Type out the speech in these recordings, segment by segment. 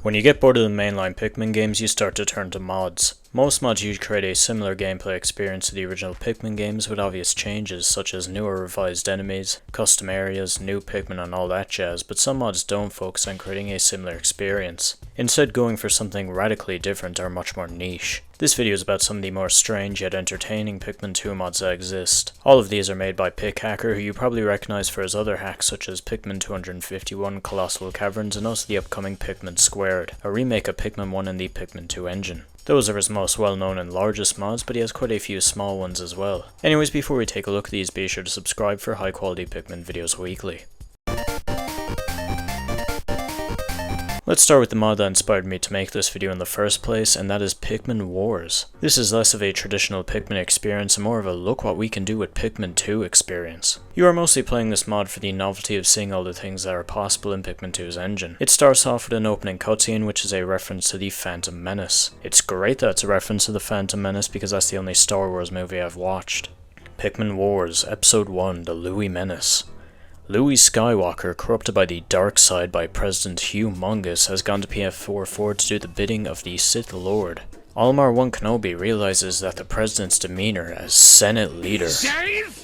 When you get bored of the mainline Pikmin games, you start to turn to mods. Most mods usually create a similar gameplay experience to the original Pikmin games with obvious changes such as new or revised enemies, custom areas, new Pikmin and all that jazz, but some mods don't focus on creating a similar experience, instead going for something radically different or much more niche. This video is about some of the more strange yet entertaining Pikmin 2 mods that exist. All of these are made by Pikhacker, who you probably recognize for his other hacks such as Pikmin 251 Colossal Caverns and also the upcoming Pikmin Squared, a remake of Pikmin 1 in the Pikmin 2 engine. Those are his most well known and largest mods, but he has quite a few small ones as well. Anyways, before we take a look at these, be sure to subscribe for high quality Pikmin videos weekly. Let's start with the mod that inspired me to make this video in the first place, and that is Pikmin Wars. This is less of a traditional Pikmin experience and more of a look what we can do with Pikmin 2 experience. You are mostly playing this mod for the novelty of seeing all the things that are possible in Pikmin 2's engine. It starts off with an opening cutscene which is a reference to the Phantom Menace. It's great that it's a reference to the Phantom Menace because that's the only Star Wars movie I've watched. Pikmin Wars, Episode 1, The Louie Menace. Louie Skywalker, corrupted by the dark side by President Humongous, has gone to PF44 to do the bidding of the Sith Lord. Olimar 1 Kenobi realizes that the president's demeanor as Senate leader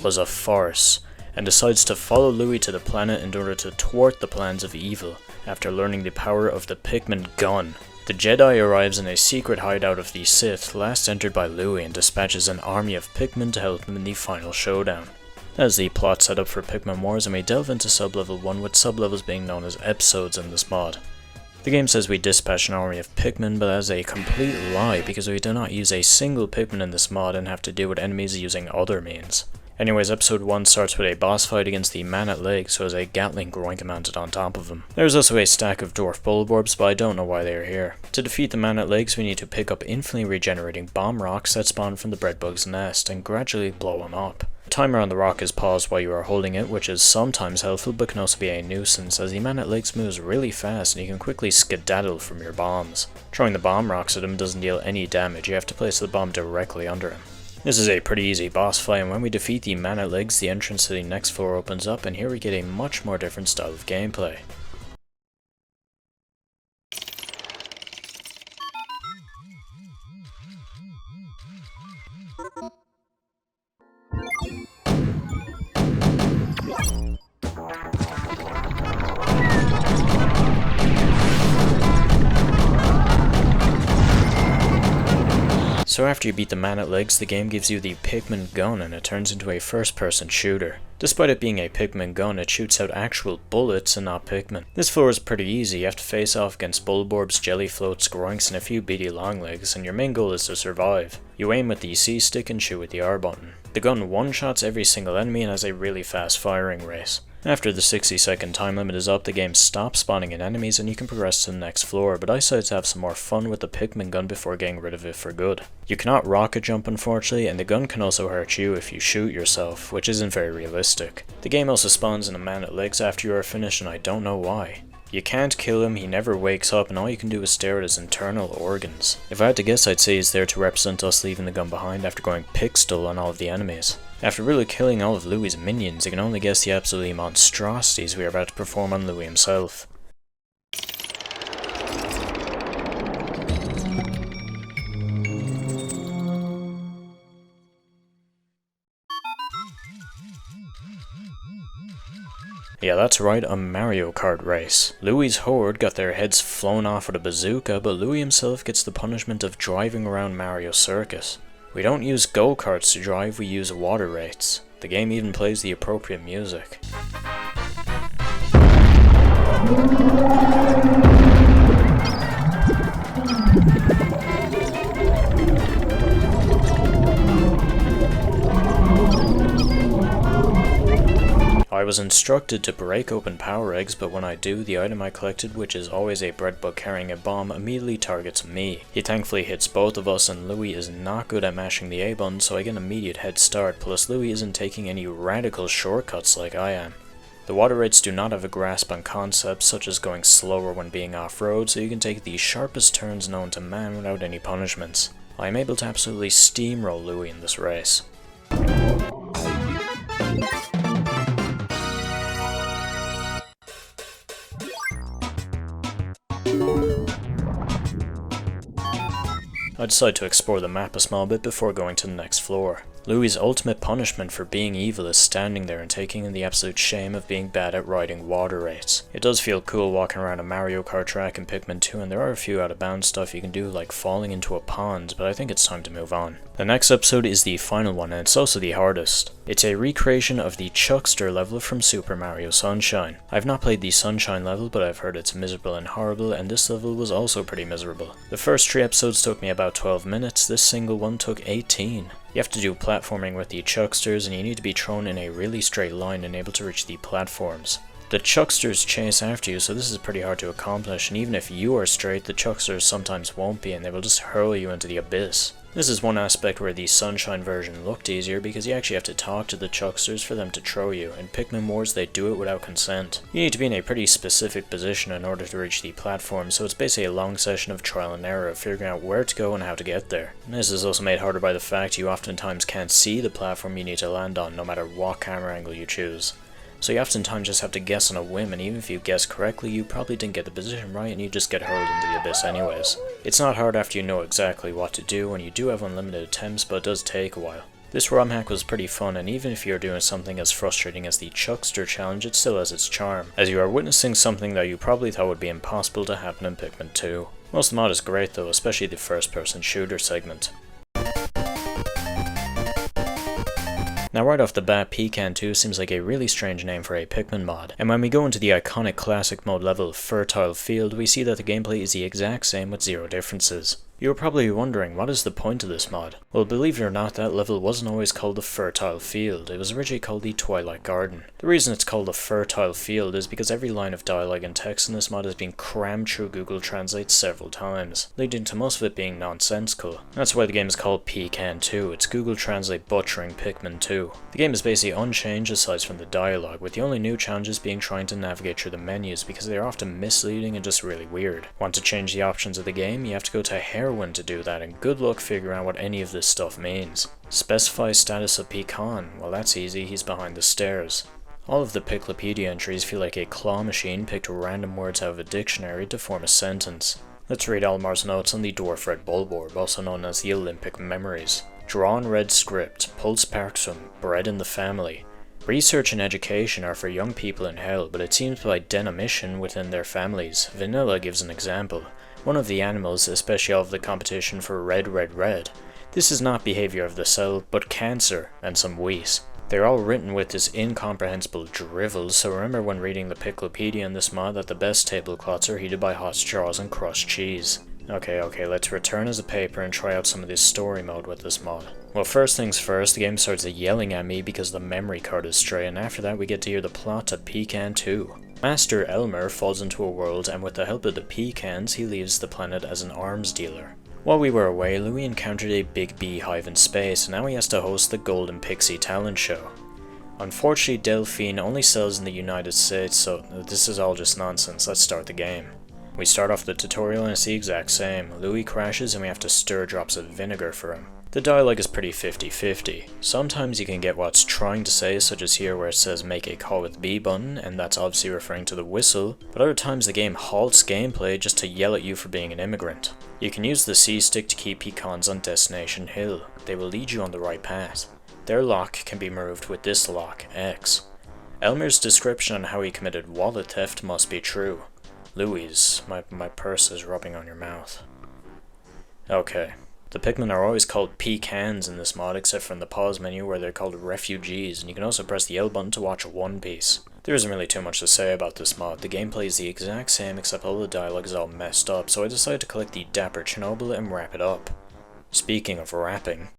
was a farce, and decides to follow Louie to the planet in order to thwart the plans of evil, after learning the power of the Pikmin gun. The Jedi arrives in a secret hideout of the Sith, last entered by Louie, and dispatches an army of Pikmin to help him in the final showdown. That is the plot setup for Pikmin Wars, and we delve into sublevel 1 with sublevels being known as episodes in this mod. The game says we dispatch an army of Pikmin, but that is a complete lie because we do not use a single Pikmin in this mod and have to deal with enemies using other means. Anyways, episode 1 starts with a boss fight against the man at legs who has a Gatling groink mounted on top of him. There is also a stack of dwarf bulborbs, but I don't know why they are here. To defeat the man at legs, we need to pick up infinitely regenerating bomb rocks that spawn from the breadbug's nest and gradually blow him up. The timer on the rock is paused while you are holding it, which is sometimes helpful but can also be a nuisance as the man at legs moves really fast and you can quickly skedaddle from your bombs. Throwing the bomb rocks at him doesn't deal any damage, you have to place the bomb directly under him. This is a pretty easy boss fight, and when we defeat the man at legs, the entrance to the next floor opens up, and here we get a much more different style of gameplay. So after you beat the man at legs, the game gives you the Pikmin gun and it turns into a first-person shooter. Despite it being a Pikmin gun, it shoots out actual bullets and not Pikmin. This floor is pretty easy. You have to face off against Bulborbs, Jelly Floats, Groinks, and a few beady longlegs, and your main goal is to survive. You aim with the C stick and shoot with the R button. The gun one-shots every single enemy and has a really fast firing rate. After the 60-second time limit is up, the game stops spawning in enemies and you can progress to the next floor, but I decided to have some more fun with the Pikmin gun before getting rid of it for good. You cannot rocket jump unfortunately, and the gun can also hurt you if you shoot yourself, which isn't very realistic. The game also spawns in a man at legs after you are finished and I don't know why. You can't kill him, he never wakes up, and all you can do is stare at his internal organs. If I had to guess, I'd say he's there to represent us leaving the gun behind after going pixel on all of the enemies. After really killing all of Louie's minions, you can only guess the absolutely monstrosities we are about to perform on Louie himself. Yeah, that's right, a Mario Kart race. Louie's horde got their heads flown off with a bazooka, but Louie himself gets the punishment of driving around Mario Circus. We don't use go-karts to drive, we use Waterwraiths. The game even plays the appropriate music. I was instructed to break open power eggs, but when I do, the item I collected, which is always a breadbug carrying a bomb, immediately targets me. He thankfully hits both of us, and Louie is not good at mashing the A button, so I get an immediate head start, plus Louie isn't taking any radical shortcuts like I am. The Waterwraiths do not have a grasp on concepts such as going slower when being off-road, so you can take the sharpest turns known to man without any punishments. I am able to absolutely steamroll Louie in this race. I decide to explore the map a small bit before going to the next floor. Louie's ultimate punishment for being evil is standing there and taking in the absolute shame of being bad at riding Waterwraiths. It does feel cool walking around a Mario Kart track in Pikmin 2, and there are a few out of bounds stuff you can do like falling into a pond, but I think it's time to move on. The next episode is the final one, and it's also the hardest. It's a recreation of the Chuckster level from Super Mario Sunshine. I've not played the Sunshine level, but I've heard it's miserable and horrible, and this level was also pretty miserable. The first 3 episodes took me about 12 minutes, this single one took 18. You have to do platforming with the Chucksters, and you need to be thrown in a really straight line and able to reach the platforms. The Chucksters chase after you, so this is pretty hard to accomplish, and even if you are straight, the Chucksters sometimes won't be, and they will just hurl you into the abyss. This is one aspect where the Sunshine version looked easier, because you actually have to talk to the Chucksters for them to throw you. In Pikmin Wars, they do it without consent. You need to be in a pretty specific position in order to reach the platform, so it's basically a long session of trial and error of figuring out where to go and how to get there. And this is also made harder by the fact you oftentimes can't see the platform you need to land on, no matter what camera angle you choose. So you oftentimes just have to guess on a whim, and even if you guess correctly, you probably didn't get the position right and you just get hurled into the abyss anyways. It's not hard after you know exactly what to do, and you do have unlimited attempts, but it does take a while. This ROM hack was pretty fun, and even if you're doing something as frustrating as the Chuckster challenge, it still has its charm, as you are witnessing something that you probably thought would be impossible to happen in Pikmin 2. Most of the mod is great though, especially the first person shooter segment. Now right off the bat, Pecan 2 seems like a really strange name for a Pikmin mod, and when we go into the iconic classic mode level Fertile Field, we see that the gameplay is the exact same with 0 differences. You are probably wondering, what is the point of this mod? Well, believe it or not, that level wasn't always called the Fertile Field, it was originally called the Twilight Garden. The reason it's called the Fertile Field is because every line of dialogue and text in this mod has been crammed through Google Translate several times, leading to most of it being nonsensical. That's why the game is called Pecan 2, it's Google Translate butchering Pikmin 2. The game is basically unchanged aside from the dialogue, with the only new challenges being trying to navigate through the menus because they are often misleading and just really weird. Want to change the options of the game? You have to go to Heroine to do that, and good luck figuring out what any of this stuff means. Specify status of Pecan, well that's easy, he's behind the stairs. All of the Piclopedia entries feel like a claw machine picked random words out of a dictionary to form a sentence. Let's read Olimar's notes on the dwarf red bulboar, also known as the Olympic Memories. Drawn red script, pulse parksum, bred in the family. Research and education are for young people in hell, but it seems by denomition within their families. Vanilla gives an example. One of the animals, especially of the competition for red. This is not behavior of the cell, but cancer and some wheeze. They're all written with this incomprehensible drivel, so remember when reading the Piclopedia in this mod that the best tablecloths are heated by hot straws and crushed cheese. Okay, let's return as a paper and try out some of this story mode with this mod. Well, first things first, the game starts yelling at me because the memory card is stray, and after that we get to hear the plot to Pecan 2. Master Elmer falls into a world, and with the help of the Pecans, he leaves the planet as an arms dealer. While we were away, Louie encountered a big beehive in space, and now he has to host the Golden Pixie talent show. Unfortunately, Delphine only sells in the United States, so this is all just nonsense. Let's start the game. We start off the tutorial and it's the exact same. Louie crashes and we have to stir drops of vinegar for him. The dialogue is pretty 50-50. Sometimes you can get what it's trying to say, such as here where it says make a call with B button, and that's obviously referring to the whistle, but other times the game halts gameplay just to yell at you for being an immigrant. You can use the C stick to keep pecans on Destination Hill. They will lead you on the right path. Their lock can be moved with this lock, X. Elmer's description on how he committed wallet theft must be true. Louie's, my purse is rubbing on your mouth. Okay. The Pikmin are always called pecans in this mod, except for in the pause menu where they're called refugees, and you can also press the L button to watch One Piece. There isn't really too much to say about this mod. The gameplay is the exact same except all the dialogue is all messed up, so I decided to collect the Dapper Chernobyl and wrap it up. Speaking of wrapping,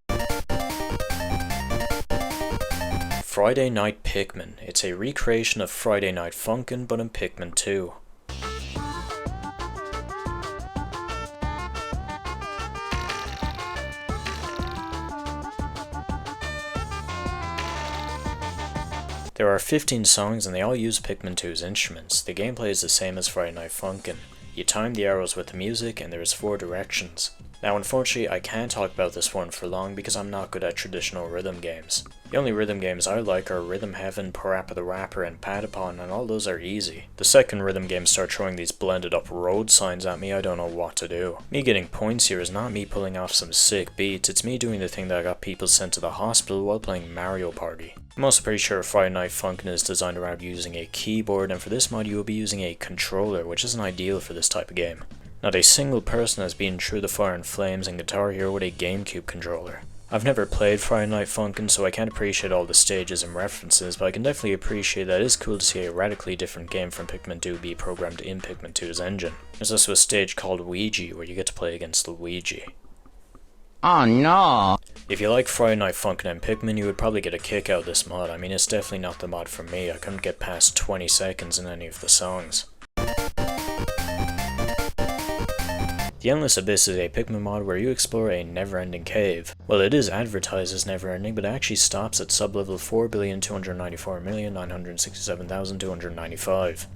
Friday Night Pikmin. It's a recreation of Friday Night Funkin' but in Pikmin 2. There are 15 songs and they all use Pikmin 2's instruments. The gameplay is the same as Friday Night Funkin'. You time the arrows with the music and there is 4 directions. Now unfortunately I can't talk about this one for long because I'm not good at traditional rhythm games. The only rhythm games I like are Rhythm Heaven, Parappa the Rapper, and Patapon, and all those are easy. The second rhythm games start throwing these blended up road signs at me, I don't know what to do. Me getting points here is not me pulling off some sick beats, it's me doing the thing that got people sent to the hospital while playing Mario Party. I'm also pretty sure Friday Night Pikmin is designed around using a keyboard, and for this mod you will be using a controller, which isn't ideal for this type of game. Not a single person has been through the fire and flames in Guitar Hero with a Gamecube controller. I've never played Friday Night Pikmin, so I can't appreciate all the stages and references, but I can definitely appreciate that it is cool to see a radically different game from Pikmin 2 be programmed in Pikmin 2's engine. There's also a stage called Luigi, where you get to play against Luigi. Oh no! If you like Friday Night Pikmin and Pikmin, you would probably get a kick out of this mod. I mean, it's definitely not the mod for me. I couldn't get past 20 seconds in any of the songs. The Endless Abyss is a Pikmin mod where you explore a never-ending cave. Well, it is advertised as never-ending, but it actually stops at sub-level 4,294,967,295.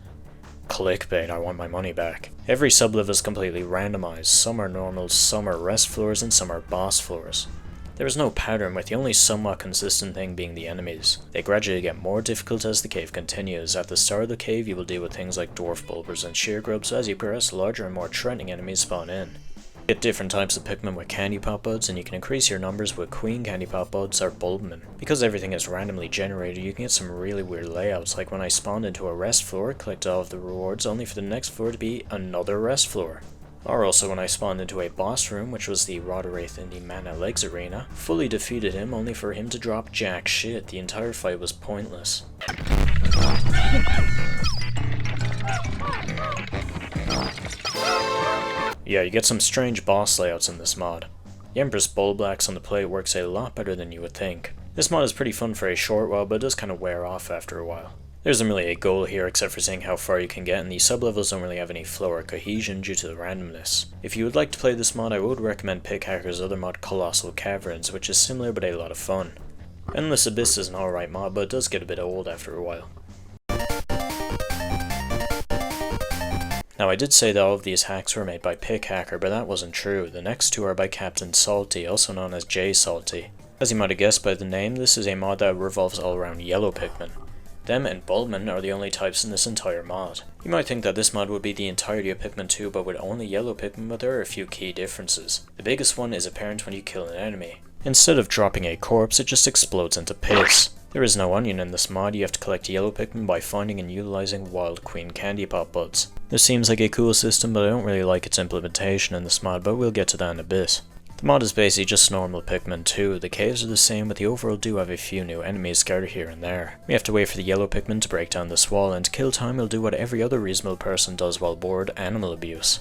Clickbait, I want my money back. Every sub-level is completely randomized. Some are normal, some are rest floors, and some are boss floors. There is no pattern, with the only somewhat consistent thing being the enemies. They gradually get more difficult as the cave continues. At the start of the cave, you will deal with things like dwarf bulbers and sheer grubs. As you progress, larger and more threatening enemies spawn in. You get different types of Pikmin with candy pop buds, and you can increase your numbers with queen candy pop buds or Bulbmin. Because everything is randomly generated, you can get some really weird layouts, like when I spawned into a rest floor, collected all of the rewards, only for the next floor to be another rest floor. Or also when I spawned into a boss room, which was the Waterwraith in the Mana Legs arena, fully defeated him only for him to drop jack shit. The entire fight was pointless. Yeah, you get some strange boss layouts in this mod. The Empress Bulblax on the plate works a lot better than you would think. This mod is pretty fun for a short while, but it does kind of wear off after a while. There isn't really a goal here except for seeing how far you can get, and the sub-levels don't really have any flow or cohesion due to the randomness. If you would like to play this mod, I would recommend Pickhacker's other mod, Colossal Caverns, which is similar but a lot of fun. Endless Abyss is an alright mod, but it does get a bit old after a while. Now I did say that all of these hacks were made by Pickhacker, but that wasn't true. The next two are by Captain Salty, also known as J Salty. As you might have guessed by the name, this is a mod that revolves all around Yellow Pikmin. Them and Bulbmin are the only types in this entire mod. You might think that this mod would be the entirety of Pikmin 2 but with only Yellow Pikmin, but there are a few key differences. The biggest one is apparent when you kill an enemy. Instead of dropping a corpse, it just explodes into piss. There is no onion in this mod. You have to collect Yellow Pikmin by finding and utilizing wild queen candy pop buds. This seems like a cool system, but I don't really like its implementation in this mod, but we'll get to that in a bit. The mod is basically just normal Pikmin 2. The caves are the same, but the overall do have a few new enemies scattered here and there. We have to wait for the Yellow Pikmin to break down this wall, and to kill time we'll do what every other reasonable person does while bored: animal abuse.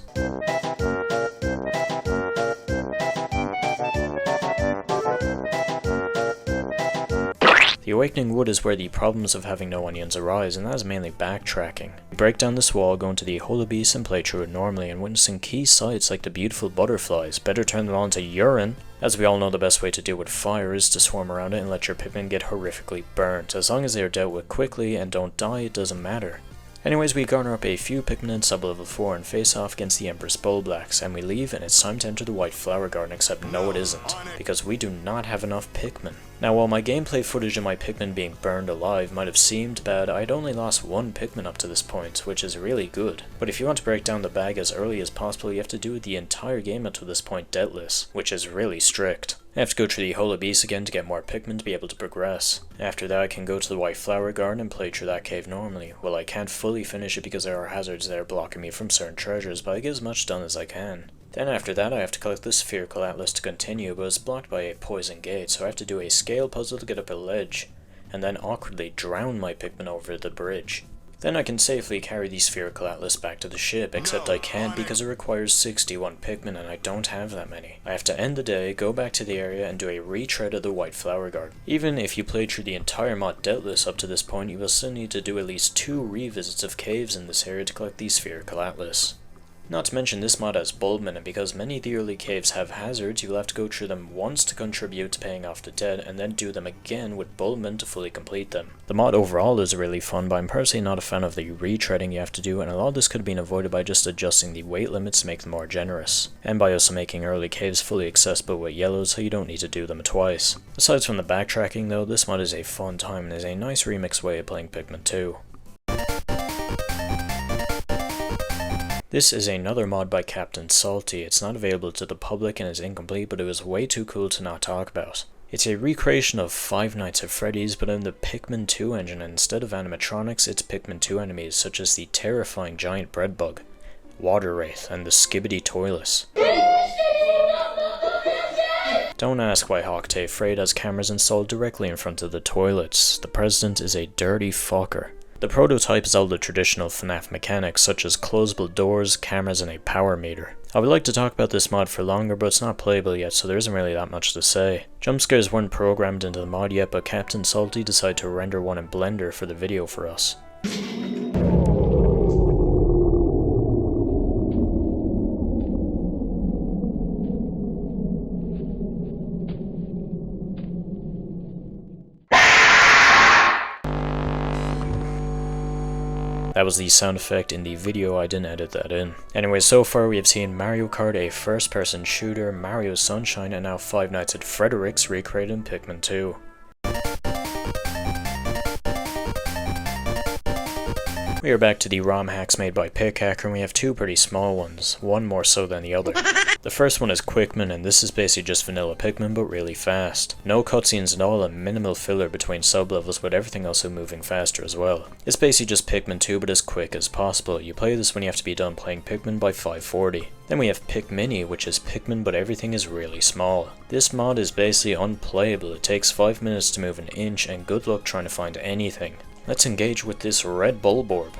The Awakening Wood is where the problems of having no onions arise, and that is mainly backtracking. You break down this wall, go into the Holy Beast and play through it normally, and witnessing key sights like the beautiful butterflies. Better turn them on to urine. As we all know, the best way to deal with fire is to swarm around it and let your Pikmin get horrifically burnt. As long as they are dealt with quickly and don't die, it doesn't matter. Anyways, we garner up a few Pikmin in sub-level 4 and face off against the Empress Bulblax, and we leave and it's time to enter the White Flower Garden, except no it isn't, because we do not have enough Pikmin. Now while my gameplay footage of my Pikmin being burned alive might have seemed bad, I'd only lost one Pikmin up to this point, which is really good. But if you want to break down the bag as early as possible, you have to do the entire game up to this point deathless, which is really strict. I have to go through the Holy Beast again to get more Pikmin to be able to progress. After that I can go to the White Flower Garden and play through that cave normally. Well, I can't fully finish it because there are hazards there blocking me from certain treasures, but I get as much done as I can. Then after that I have to collect the Spherical Atlas to continue, but it's blocked by a poison gate, so I have to do a scale puzzle to get up a ledge, and then awkwardly drown my Pikmin over the bridge. Then I can safely carry the Spherical Atlas back to the ship, except I can't because it requires 61 Pikmin and I don't have that many. I have to end the day, go back to the area and do a retread of the White Flower Garden. Even if you played through the entire mod deathless up to this point, you will still need to do at least 2 revisits of caves in this area to collect the Spherical Atlas. Not to mention this mod has Bulbmin, and because many of the early caves have hazards, you'll have to go through them once to contribute to paying off the debt, and then do them again with Bulbmin to fully complete them. The mod overall is really fun, but I'm personally not a fan of the retreading you have to do, and a lot of this could have been avoided by just adjusting the weight limits to make them more generous, and by also making early caves fully accessible with yellows so you don't need to do them twice. Aside from the backtracking though, this mod is a fun time and is a nice remix way of playing Pikmin 2. This is another mod by Captain Salty. It's not available to the public and is incomplete, but it was way too cool to not talk about. It's a recreation of Five Nights at Freddy's, but in the Pikmin 2 engine, and instead of animatronics, it's Pikmin 2 enemies such as the terrifying giant Breadbug, Waterwraith, and the Skibidi Toilet. Don't ask why Octave Freight has cameras installed directly in front of the toilets. The president is a dirty fucker. The prototype is all the traditional FNAF mechanics such as closable doors, cameras, and a power meter. I would like to talk about this mod for longer, but it's not playable yet, so there isn't really that much to say. Jump scares weren't programmed into the mod yet, but Captain Salty decided to render one in Blender for the video for us. That was the sound effect in the video, I didn't edit that in. Anyway, so far we have seen Mario Kart, a first-person shooter, Mario Sunshine, and now Five Nights at Freddy's recreated in Pikmin 2. We are back to the ROM hacks made by Pikhacker, and we have two pretty small ones, one more so than the other. The first one is Quickman, and this is basically just vanilla Pikmin but really fast. No cutscenes at all and minimal filler between sub-levels, with everything also moving faster as well. It's basically just Pikmin 2 but as quick as possible. You play this when you have to be done playing Pikmin by 5:40. Then we have PikMini, which is Pikmin but everything is really small. This mod is basically unplayable. It takes 5 minutes to move an inch, and good luck trying to find anything. Let's engage with this red Bulbear.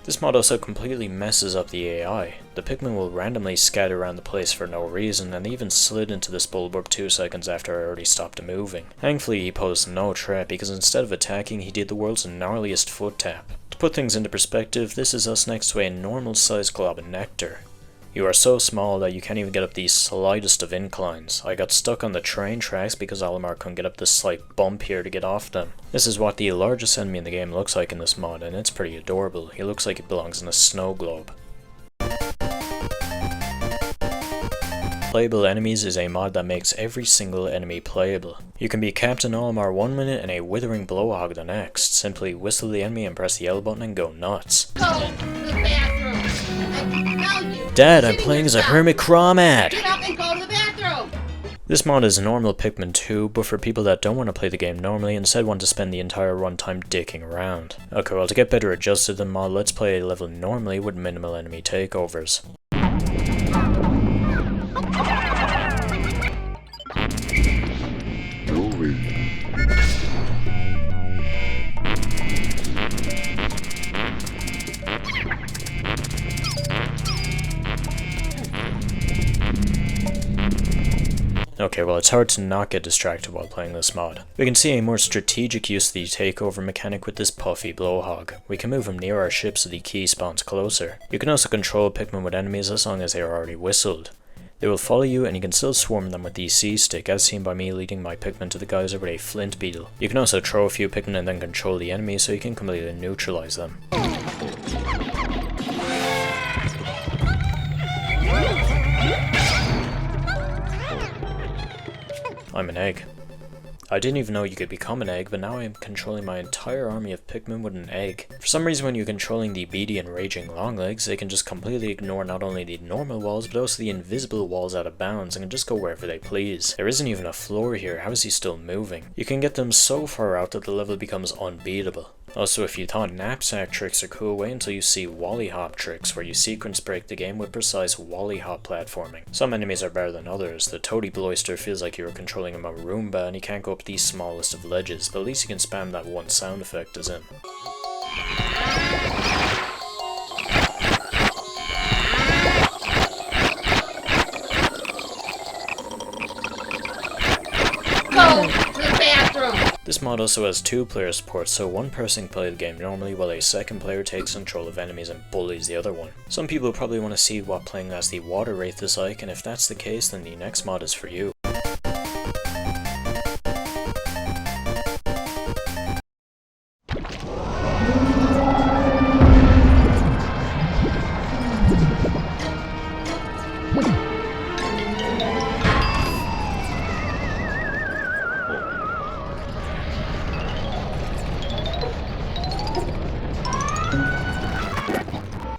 This mod also completely messes up the AI. The Pikmin will randomly scatter around the place for no reason, and they even slid into this Bulbear 2 seconds after I already stopped moving. Thankfully he posed no threat, because instead of attacking he did the world's gnarliest foot tap. To put things into perspective, this is us next to a normal sized glob of nectar. You are so small that you can't even get up the slightest of inclines. I got stuck on the train tracks because Olimar couldn't get up this slight bump here to get off them. This is what the largest enemy in the game looks like in this mod, and it's pretty adorable. He looks like he belongs in a snow globe. Playable Enemies is a mod that makes every single enemy playable. You can be Captain Olimar 1 minute and a withering blowhog the next. Simply whistle the enemy and press the L button and go nuts. Go to the bathroom. Dad, I'm playing as a hermit crawmad! Get up and go to the bathroom! This mod is normal Pikmin 2, but for people that don't want to play the game normally, instead want to spend the entire runtime dicking around. Okay, well to get better adjusted to the mod, let's play a level normally with minimal enemy takeovers. Okay, well it's hard to not get distracted while playing this mod. We can see a more strategic use of the takeover mechanic with this puffy blowhog. We can move him near our ship so the key spawns closer. You can also control Pikmin with enemies as long as they are already whistled. They will follow you and you can still swarm them with the C-stick, as seen by me leading my Pikmin to the geyser with a flint beetle. You can also throw a few Pikmin and then control the enemy so you can completely neutralize them. I'm an egg. I didn't even know you could become an egg, but now I am controlling my entire army of Pikmin with an egg. For some reason when you're controlling the beady and raging longlegs, they can just completely ignore not only the normal walls, but also the invisible walls out of bounds and can just go wherever they please. There isn't even a floor here, how is he still moving? You can get them so far out that the level becomes unbeatable. Also, if you thought knapsack tricks are cool, wait until you see wally hop tricks, where you sequence break the game with precise wally hop platforming. Some enemies are better than others. The Toady Bloister feels like you are controlling a Roomba and he can't go up the smallest of ledges, but at least you can spam that one sound effect as him. Go to the bathroom. This mod also has 2-player support, so one person can play the game normally while a second player takes control of enemies and bullies the other one. Some people probably want to see what playing as the Waterwraith is like, and if that's the case, then the next mod is for you.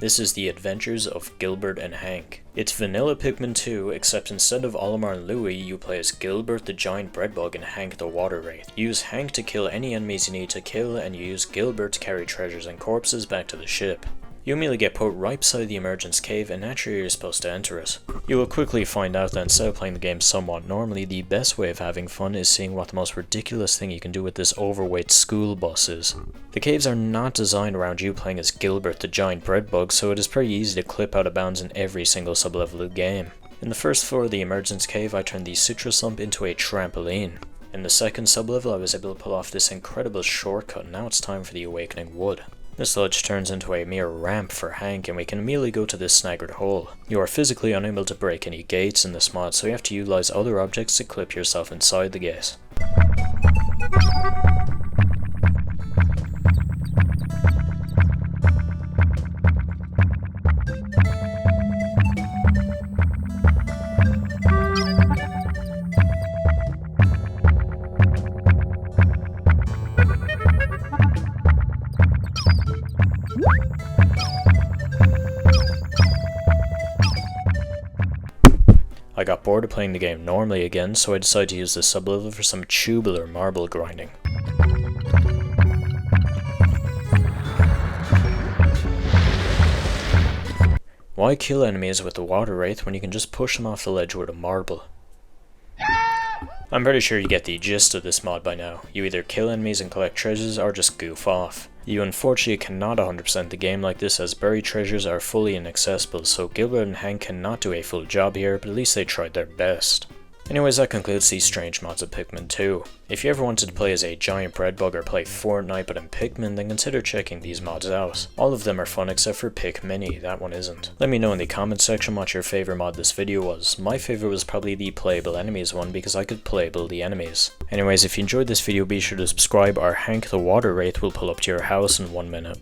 This is the adventures of Gilbert and Hank. It's vanilla Pikmin 2, except instead of Olimar and Louie, you play as Gilbert the giant breadbug and Hank the Waterwraith. You use Hank to kill any enemies you need to kill, and you use Gilbert to carry treasures and corpses back to the ship. You immediately get put right beside the emergence cave, and naturally you're supposed to enter it. You will quickly find out that instead of playing the game somewhat normally, the best way of having fun is seeing what the most ridiculous thing you can do with this overweight school bus is. The caves are not designed around you playing as Gilbert the giant breadbug, so it is pretty easy to clip out of bounds in every single sublevel of the game. In the first floor of the emergence cave, I turned the citrus lump into a trampoline. In the second sublevel, I was able to pull off this incredible shortcut, and now it's time for the awakening wood. This ledge turns into a mere ramp for Hank, and we can immediately go to this snaggered hole. You are physically unable to break any gates in this mod, so you have to utilize other objects to clip yourself inside the gate. I got bored of playing the game normally again, so I decided to use this sublevel for some tubular marble grinding. Why kill enemies with the Waterwraith when you can just push them off the ledge with a marble? I'm pretty sure you get the gist of this mod by now. You either kill enemies and collect treasures, or just goof off. You unfortunately cannot 100% the game like this, as buried treasures are fully inaccessible, so Gilbert and Hank cannot do a full job here, but at least they tried their best. Anyways, that concludes these strange mods of Pikmin 2. If you ever wanted to play as a giant breadbug or play Fortnite but in Pikmin, then consider checking these mods out. All of them are fun except for PikMini, that one isn't. Let me know in the comments section what your favourite mod this video was. My favourite was probably the playable enemies one because I could playable the enemies. Anyways, if you enjoyed this video, be sure to subscribe, or Hank the Waterwraith will pull up to your house in 1 minute.